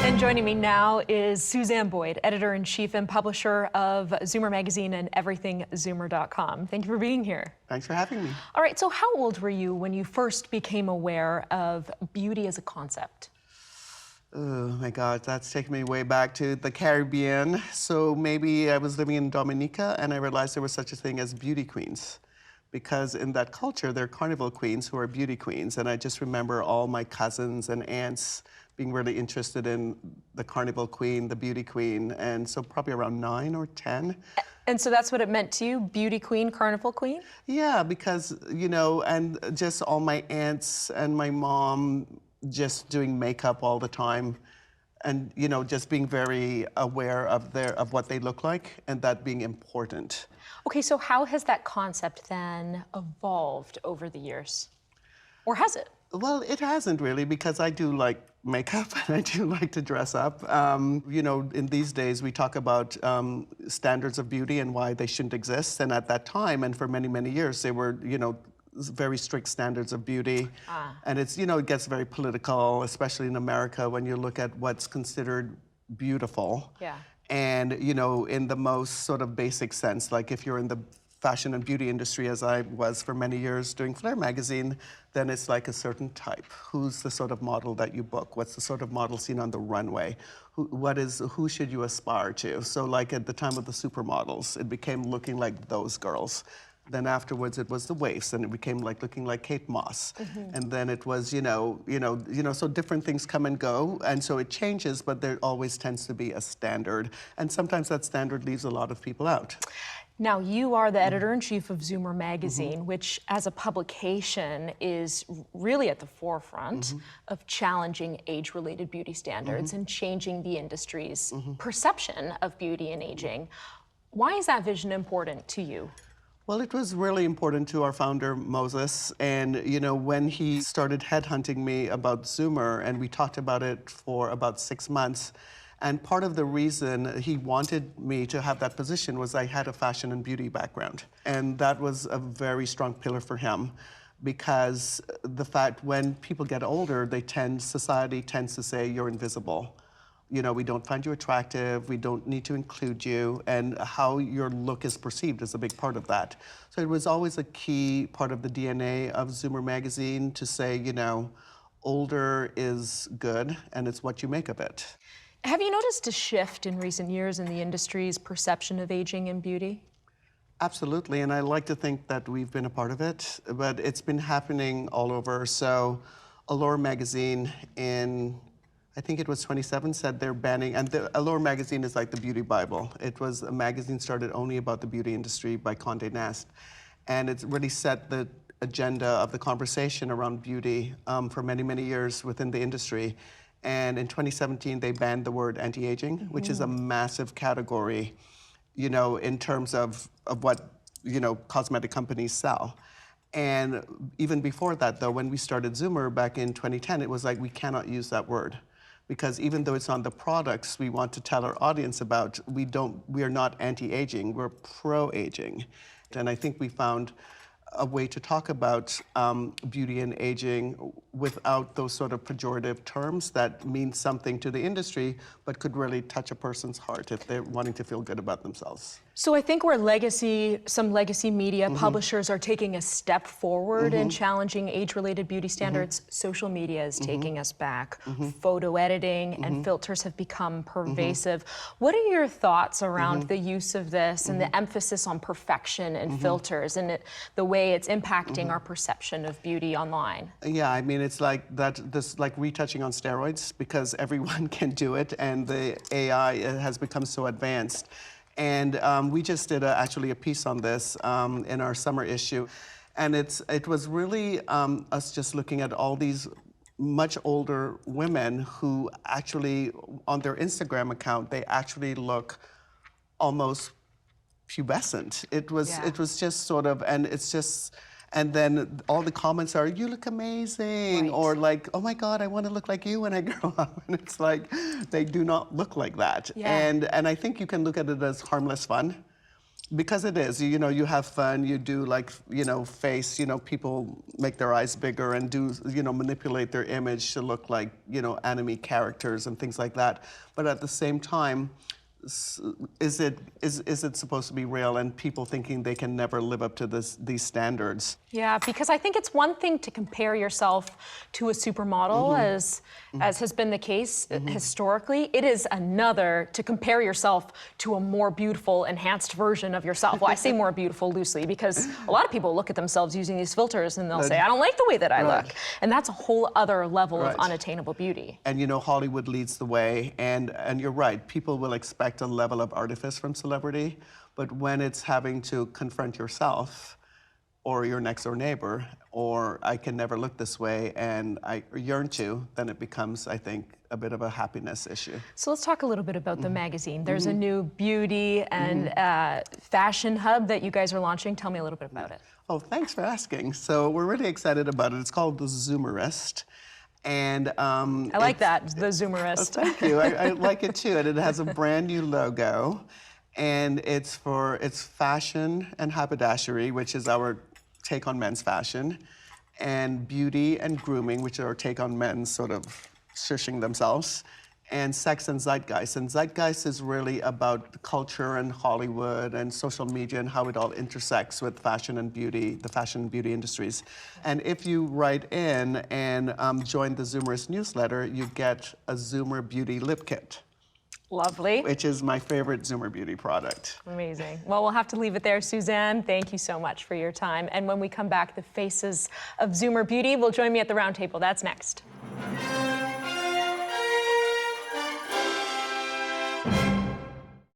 And joining me now is Suzanne Boyd, editor-in-chief and publisher of Zoomer magazine and everythingzoomer.com. Thank you for being here. Thanks for having me. All right, so how old were you when you first became aware of beauty as a concept? Oh my God, that's taking me way back to the Caribbean. So maybe I was living in Dominica and I realized there was such a thing as beauty queens. Because in that culture, there are carnival queens who are beauty queens. And I just remember all my cousins and aunts being really interested in the carnival queen, the beauty queen. And so probably around 9 or 10. And so that's what it meant to you, beauty queen, carnival queen? Yeah, because, you know, and just all my aunts and my mom just doing makeup all the time. And, you know, just being very aware of what they look like and that being important. Okay, so how has that concept then evolved over the years? Or has it? Well, it hasn't really, because I do like makeup and I do like to dress up. You know, in these days, we talk about standards of beauty and why they shouldn't exist. And at that time, and for many, many years, they were, you know, very strict standards of beauty. And it's, you know, it gets very political, especially in America, when you look at what's considered beautiful. Yeah. And, you know, in the most sort of basic sense, like if you're in the fashion and beauty industry, as I was for many years doing Flair magazine, then it's like a certain type. Who's the sort of model that you book? What's the sort of model seen on the runway? Who should you aspire to? So like at the time of the supermodels, it became looking like those girls. Then afterwards it was the waifs, and it became like looking like Kate Moss. And then it was, so different things come and go, and so it changes, but there always tends to be a standard. And sometimes that standard leaves a lot of people out. Now, you are the editor-in-chief of Zoomer magazine, which as a publication is really at the forefront of challenging age-related beauty standards and changing the industry's perception of beauty and aging. Why is that vision important to you? Well, it was really important to our founder, Moses, and you know, when he started headhunting me about Zoomer, and we talked about it for about 6 months, and part of the reason he wanted me to have that position was I had a fashion and beauty background, and that was a very strong pillar for him, because the fact when people get older, society tends to say you're invisible. You know, we don't find you attractive, we don't need to include you, and how your look is perceived is a big part of that. So it was always a key part of the DNA of Zoomer magazine to say, you know, older is good, and it's what you make of it. Have you noticed a shift in recent years in the industry's perception of aging and beauty? Absolutely, and I like to think that we've been a part of it, but it's been happening all over. So Allure magazine in I think it was 27, said they're banning, and the Allure magazine is like the beauty Bible. It was a magazine started only about the beauty industry by Condé Nast. And it's really set the agenda of the conversation around beauty for many, many years within the industry. And in 2017, they banned the word anti-aging, which is a massive category, you know, in terms of what, you know, cosmetic companies sell. And even before that, though, when we started Zoomer back in 2010, it was like, we cannot use that word. Because even though it's on the products we want to tell our audience about, we are not anti-aging, we're pro-aging. And I think we found a way to talk about beauty and aging without those sort of pejorative terms that mean something to the industry, but could really touch a person's heart if they're wanting to feel good about themselves. So I think where some legacy media publishers are taking a step forward in challenging age-related beauty standards, social media is taking us back. Photo editing and filters have become pervasive. What are your thoughts around the use of this and the emphasis on perfection and filters and the way it's impacting our perception of beauty online? Yeah, I mean, it's like this like retouching on steroids, because everyone can do it, and the AI has become so advanced. And we just did actually a piece on this in our summer issue. And it was really us just looking at all these much older women who actually, on their Instagram account, they actually look almost pubescent. It was just sort of, and it's just, and then all the comments are, you look amazing, or like, oh my God, I want to look like you when I grow up. And it's like, they do not look like that. And I think you can look at it as harmless fun. Because it is, you know, you have fun, you do like, you know, face, you know, people make their eyes bigger and do, you know, manipulate their image to look like, you know, anime characters and things like that. But at the same time, is it supposed to be real, and people thinking they can never live up to these standards? Yeah, because I think it's one thing to compare yourself to a supermodel, as has been the case historically. It is another to compare yourself to a more beautiful, enhanced version of yourself. Well, I say more beautiful loosely because a lot of people look at themselves using these filters and they'll say, I don't like the way that I look. And that's a whole other level of unattainable beauty. And you know, Hollywood leads the way, and you're right, people will expect a level of artifice from celebrity, but when it's having to confront yourself or your next door neighbor, or I can never look this way and I yearn to, then it becomes, I think, a bit of a happiness issue. So let's talk a little bit about the magazine. There's a new beauty and fashion hub that you guys are launching. Tell me a little bit about it. Oh, thanks for asking. So we're really excited about it. It's called the Zoomerist. And I like that, the Zoomerist. Oh, thank you. I like it too. And it has a brand new logo. And it's fashion and haberdashery, which is our take on men's fashion, and beauty and grooming, which are our take on men's sort of shushing themselves, and sex and zeitgeist. And zeitgeist is really about culture and Hollywood and social media and how it all intersects with fashion and beauty, the fashion and beauty industries. And if you write in and join the Zoomerist newsletter, you get a Zoomer Beauty lip kit. Lovely. Which is my favorite Zoomer Beauty product. Amazing. Well, we'll have to leave it there, Suzanne. Thank you so much for your time. And when we come back, the faces of Zoomer Beauty will join me at the round table. That's next.